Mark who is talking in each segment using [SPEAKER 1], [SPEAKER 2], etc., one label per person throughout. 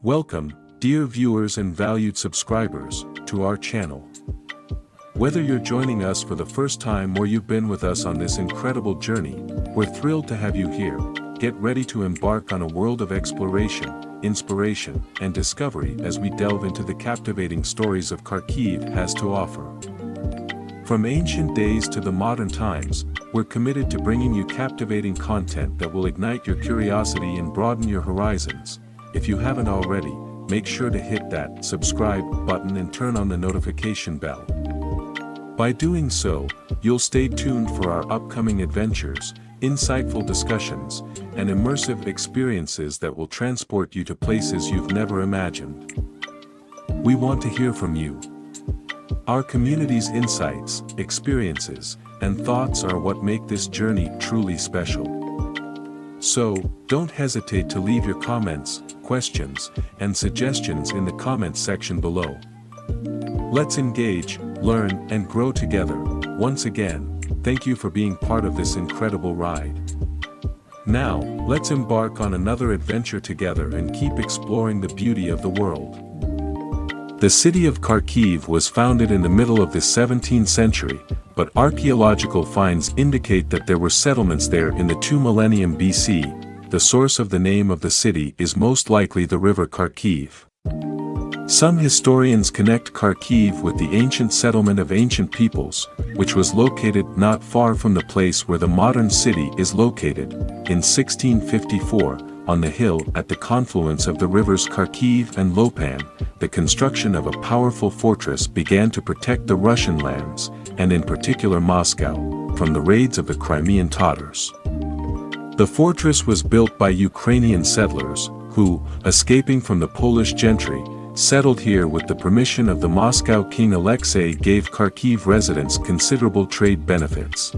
[SPEAKER 1] Welcome, dear viewers and valued subscribers, to our channel. Whether you're joining us for the first time or you've been with us on this incredible journey, we're thrilled to have you here. Get ready to embark on a world of exploration, inspiration, and discovery as we delve into the captivating stories of Kharkiv has to offer. From ancient days to the modern times, we're committed to bringing you captivating content that will ignite your curiosity and broaden your horizons. If you haven't already, make sure to hit that subscribe button and turn on the notification bell. By doing so, you'll stay tuned for our upcoming adventures, insightful discussions, and immersive experiences that will transport you to places you've never imagined. We want to hear from you. Our community's insights, experiences, and thoughts are what make this journey truly special. So, don't hesitate to leave your comments, questions, and suggestions in the comments section below. Let's engage, learn, and grow together. Once again, thank you for being part of this incredible ride. Now, let's embark on another adventure together and keep exploring the beauty of the world. The city of Kharkiv was founded in the middle of the 17th century, but archaeological finds indicate that there were settlements there in the 2 millennium BC. The source of the name of the city is most likely the river Kharkiv. Some historians connect Kharkiv with the ancient settlement of ancient peoples, which was located not far from the place where the modern city is located. In 1654, on the hill at the confluence of the rivers Kharkiv and Lopan, the construction of a powerful fortress began to protect the Russian lands, and in particular Moscow, from the raids of the Crimean Tatars. The fortress was built by Ukrainian settlers, who, escaping from the Polish gentry, settled here with the permission of the Moscow king. Alexei gave Kharkiv residents considerable trade benefits,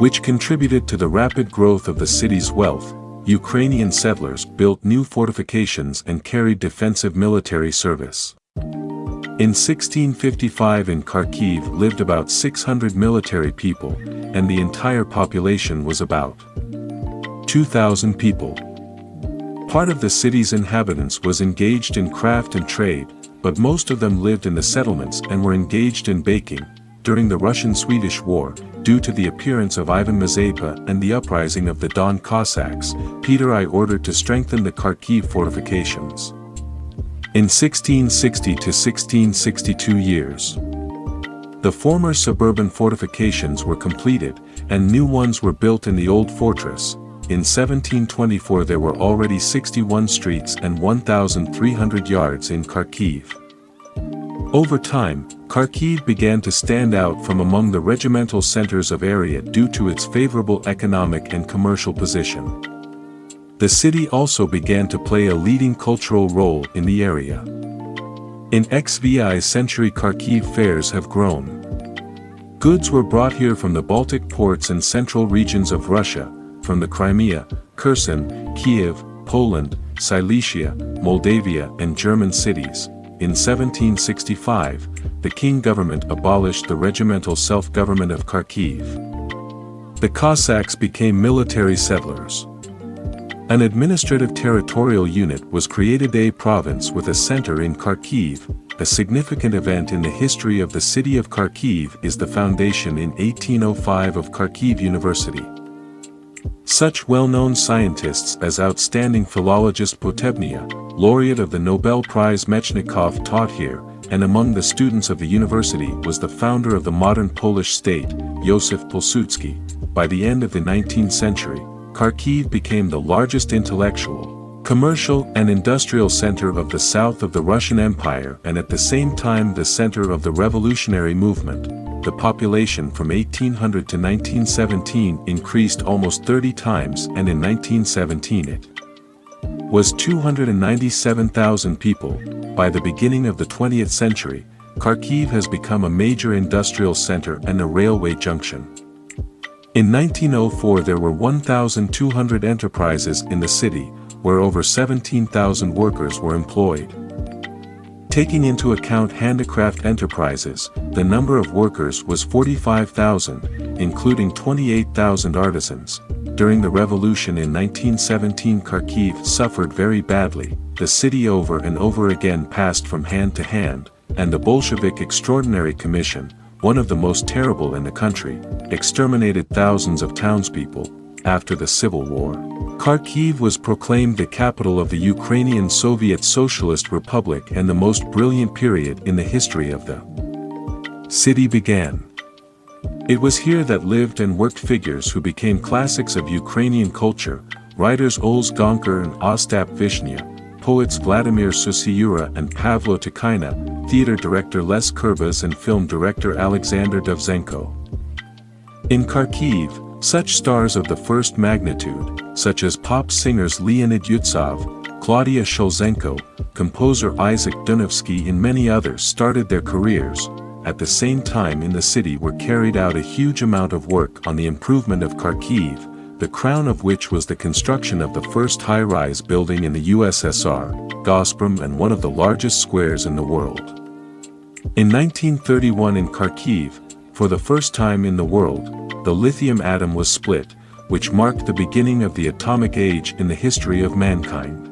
[SPEAKER 1] which contributed to the rapid growth of the city's wealth. Ukrainian settlers built new fortifications and carried defensive military service. In 1655 in Kharkiv lived about 600 military people, and the entire population was about 2,000 people. Part of the city's inhabitants was engaged in craft and trade, but most of them lived in the settlements and were engaged in baking. During the Russian-Swedish War, due to the appearance of Ivan Mazepa and the uprising of the Don Cossacks, Peter I ordered to strengthen the Kharkiv fortifications. In 1660 to 1662 years, the former suburban fortifications were completed, and new ones were built in the old fortress. In 1724 there were already 61 streets and 1,300 yards in Kharkiv. Over time, Kharkiv began to stand out from among the regimental centers of area due to its favorable economic and commercial position. The city also began to play a leading cultural role in the area. In XVI's century Kharkiv fairs have grown. Goods were brought here from the Baltic ports and central regions of Russia, from the Crimea, Kherson, Kiev, Poland, Silesia, Moldavia and German cities. In 1765, the King government abolished the regimental self-government of Kharkiv. The Cossacks became military settlers. An administrative territorial unit was created, a province with a center in Kharkiv. A significant event in the history of the city of Kharkiv is the foundation in 1805 of Kharkiv University. Such well-known scientists as outstanding philologist Potebnia, laureate of the Nobel Prize Mechnikov taught here, and among the students of the university was the founder of the modern Polish state, Józef Pilsudski. By the end of the 19th century, Kharkiv became the largest intellectual, commercial and industrial center of the south of the Russian Empire and at the same time the center of the revolutionary movement. The population from 1800 to 1917 increased almost 30 times, and in 1917 it was 297,000 people. By the beginning of the 20th century, Kharkiv has become a major industrial center and a railway junction. In 1904 there were 1,200 enterprises in the city, where over 17,000 workers were employed. Taking into account handicraft enterprises, the number of workers was 45,000, including 28,000 artisans. during the revolution in 1917 Kharkiv suffered very badly, the city over and over again passed from hand to hand, and the Bolshevik Extraordinary Commission, one of the most terrible in the country, exterminated thousands of townspeople. After the Civil War, Kharkiv was proclaimed the capital of the Ukrainian Soviet Socialist Republic and the most brilliant period in the history of the city began. It was here that lived and worked figures who became classics of Ukrainian culture, writers Oles Gonker and Ostap Vishnya, poets Vladimir Susiura and Pavlo Tikhina, theater director Les Kurbas and film director Alexander Dovzhenko. In Kharkiv, such stars of the first magnitude, such as pop singers Leonid Yutsov, Claudia Shulzenko, composer Isaac Dunovsky and many others started their careers. At the same time in the city were carried out a huge amount of work on the improvement of Kharkiv, the crown of which was the construction of the first high-rise building in the USSR, Gazprom, and one of the largest squares in the world. In 1931 in Kharkiv, for the first time in the world, the lithium atom was split, which marked the beginning of the atomic age in the history of mankind.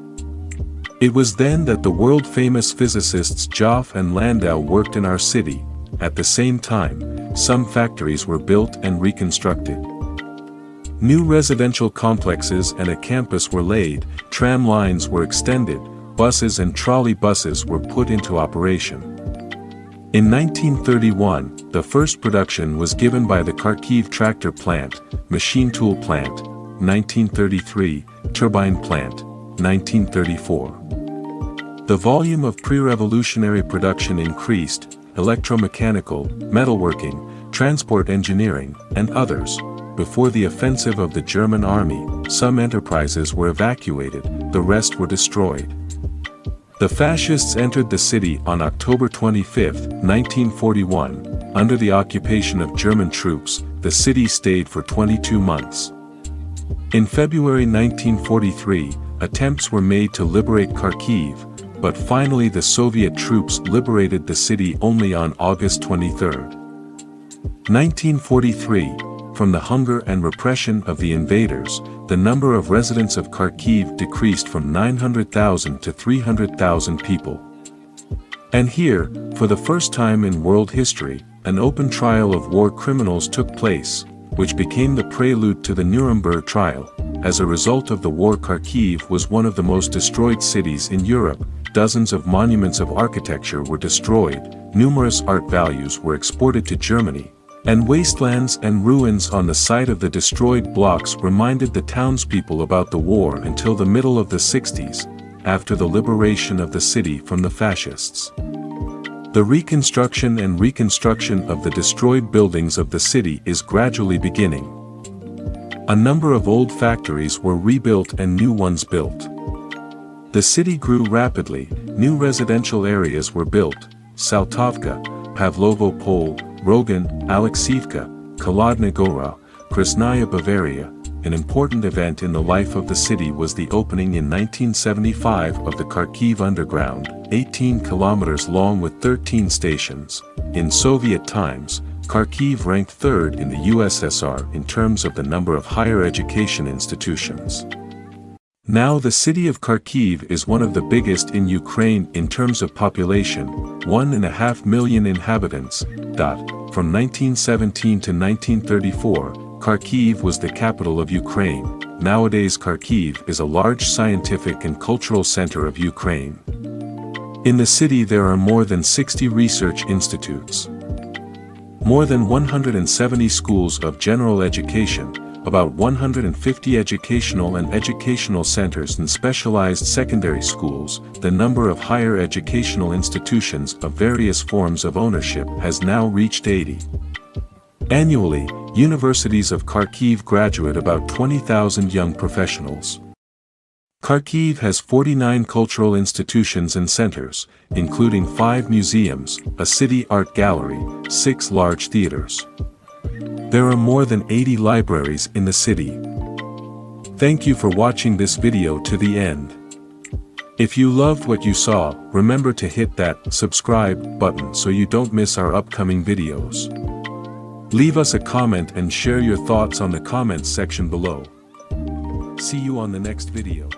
[SPEAKER 1] It was then that the world-famous physicists Joff and Landau worked in our city. At the same time, some factories were built and reconstructed. New residential complexes and a campus were laid, tram lines were extended, buses and trolley buses were put into operation. In 1931, the first production was given by the Kharkiv tractor plant, machine tool plant, 1933, turbine plant, 1934. The volume of pre-revolutionary production increased, electromechanical, metalworking, transport engineering, and others. Before the offensive of the German army, some enterprises were evacuated, the rest were destroyed. The fascists entered the city on October 25, 1941. Under the occupation of German troops, the city stayed for 22 months. In February 1943, attempts were made to liberate Kharkiv, but finally the Soviet troops liberated the city only on August 23. 1943, from the hunger and repression of the invaders, the number of residents of Kharkiv decreased from 900,000 to 300,000 people. And here, for the first time in world history, an open trial of war criminals took place, which became the prelude to the Nuremberg trial. As a result of the war, Kharkiv was one of the most destroyed cities in Europe. Dozens of monuments of architecture were destroyed, numerous art values were exported to Germany, and wastelands and ruins on the site of the destroyed blocks reminded the townspeople about the war until the middle of the 60s, after the liberation of the city from the fascists. The reconstruction and reconstruction of the destroyed buildings of the city is gradually beginning. A number of old factories were rebuilt and new ones built. The city grew rapidly, new residential areas were built, Saltovka, Pavlovo Pole, Rogan, Alexievka, Kolodna Gora, Krasnaya Bavaria. An important event in the life of the city was the opening in 1975 of the Kharkiv Underground, 18 kilometers long with 13 stations. In Soviet times, Kharkiv ranked third in the USSR in terms of the number of higher education institutions. Now the city of Kharkiv is one of the biggest in Ukraine in terms of population, 1.5 million inhabitants. From 1917 to 1934, Kharkiv was the capital of Ukraine. Nowadays Kharkiv is a large scientific and cultural center of Ukraine. In the city there are more than 60 research institutes, more than 170 schools of general education, about 150 educational and educational centers and specialized secondary schools. The number of higher educational institutions of various forms of ownership has now reached 80. Annually, universities of Kharkiv graduate about 20,000 young professionals. Kharkiv has 49 cultural institutions and centers, including 5 museums, a city art gallery, 6 large theaters. There are more than 80 libraries in the city. Thank you for watching this video to the end. If you loved what you saw, remember to hit that subscribe button so you don't miss our upcoming videos. Leave us a comment and share your thoughts on the comments section below. See you on the next video.